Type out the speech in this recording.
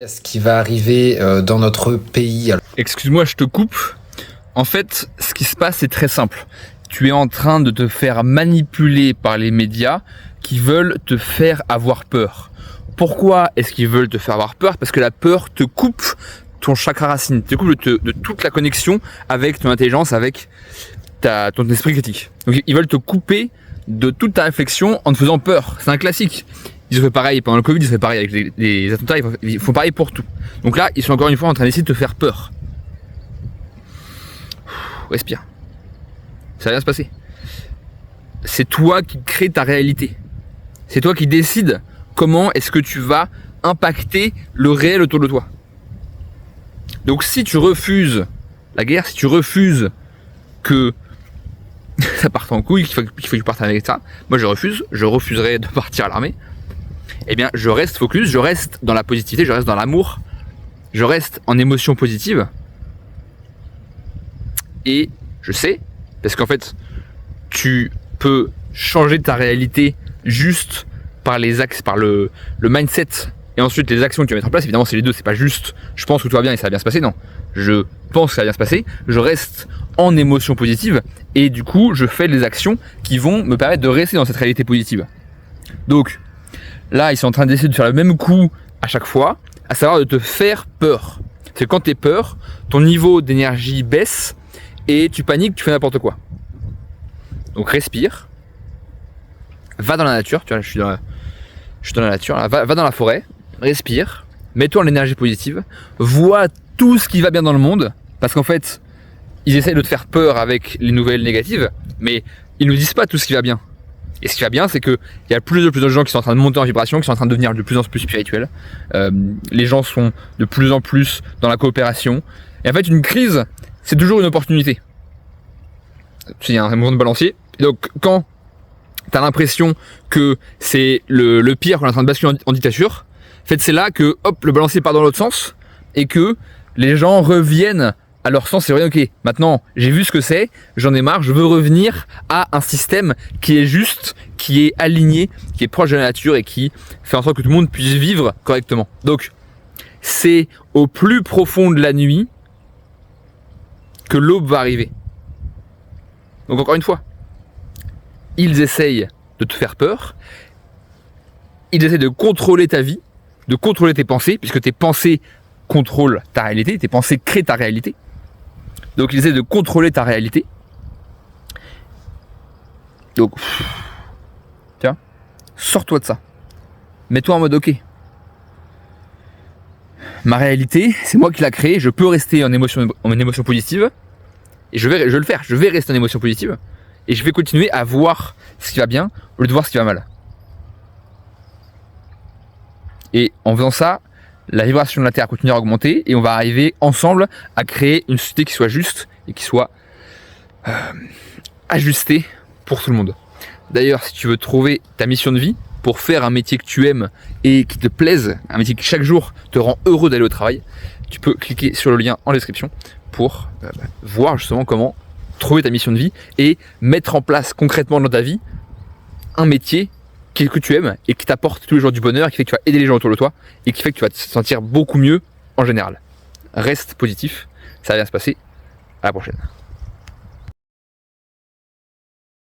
Ce qui va arriver dans notre pays. Excuse-moi, je te coupe. En fait, ce qui se passe, c'est très simple. Tu es en train de te faire manipuler par les médias qui veulent te faire avoir peur. Pourquoi est-ce qu'ils veulent te faire avoir peur? Parce que la peur te coupe ton chakra racine, te coupe de toute la connexion avec ton intelligence, avec ton esprit critique. Donc ils veulent te couper de toute ta réflexion en te faisant peur. C'est un classique. Ils ont fait pareil pendant le Covid, ils ont fait pareil avec les attentats, ils font pareil pour tout. Donc là, ils sont encore une fois en train d'essayer de te faire peur. Respire. Ça va bien se passer. C'est toi qui crée ta réalité. C'est toi qui décides comment est-ce que tu vas impacter le réel autour de toi. Donc si tu refuses la guerre, si tu refuses que ça parte en couille, qu'il faut que tu partes avec ça, moi je refuserai de partir à l'armée. Eh bien, je reste focus, je reste dans la positivité, je reste dans l'amour, je reste en émotion positive. Et je sais, parce qu'en fait, tu peux changer ta réalité juste par les axes, par le mindset et ensuite les actions que tu vas mettre en place. Évidemment, c'est les deux, c'est pas juste je pense que tout va bien et ça va bien se passer. Non, je pense que ça va bien se passer, je reste en émotion positive et du coup, je fais des actions qui vont me permettre de rester dans cette réalité positive. Donc, là, ils sont en train d'essayer de faire le même coup à chaque fois, à savoir de te faire peur. C'est quand tu es peur, ton niveau d'énergie baisse et tu paniques, tu fais n'importe quoi. Donc respire, va dans la nature, tu vois, je suis dans la nature, là. Va dans la forêt, respire, mets-toi en énergie positive, vois tout ce qui va bien dans le monde, parce qu'en fait, ils essayent de te faire peur avec les nouvelles négatives, mais ils ne nous disent pas tout ce qui va bien. Et ce qui va bien, c'est qu'il y a de plus en plus de gens qui sont en train de monter en vibration, qui sont en train de devenir de plus en plus spirituels. Les gens sont de plus en plus dans la coopération. Et en fait, une crise, c'est toujours une opportunité. Il y a un mouvement de balancier. Et donc, quand tu as l'impression que c'est le pire, qu'on est en train de basculer en dictature, en fait, c'est là que hop, le balancier part dans l'autre sens et que les gens reviennent à leur sens. C'est vrai, ok, maintenant j'ai vu ce que c'est, j'en ai marre, je veux revenir à un système qui est juste, qui est aligné, qui est proche de la nature et qui fait en sorte que tout le monde puisse vivre correctement. Donc, c'est au plus profond de la nuit que l'aube va arriver. Donc encore une fois, ils essayent de te faire peur, ils essayent de contrôler ta vie, de contrôler tes pensées, puisque tes pensées contrôlent ta réalité, tes pensées créent ta réalité. Donc ils essaient de contrôler ta réalité. Donc, tiens, sors-toi de ça. Mets-toi en mode ok. Ma réalité, c'est moi qui l'ai créée, je peux rester en émotion positive. Et je vais le faire, je vais rester en émotion positive. Et je vais continuer à voir ce qui va bien au lieu de voir ce qui va mal. Et en faisant ça, la vibration de la Terre continuera à augmenter et on va arriver ensemble à créer une société qui soit juste et qui soit ajustée pour tout le monde. D'ailleurs, si tu veux trouver ta mission de vie pour faire un métier que tu aimes et qui te plaise, un métier qui chaque jour te rend heureux d'aller au travail, tu peux cliquer sur le lien en description pour voir justement comment trouver ta mission de vie et mettre en place concrètement dans ta vie un métier que tu aimes et qui t'apporte tous les jours du bonheur, qui fait que tu vas aider les gens autour de toi et qui fait que tu vas te sentir beaucoup mieux en général. Reste positif, ça va bien se passer. À la prochaine.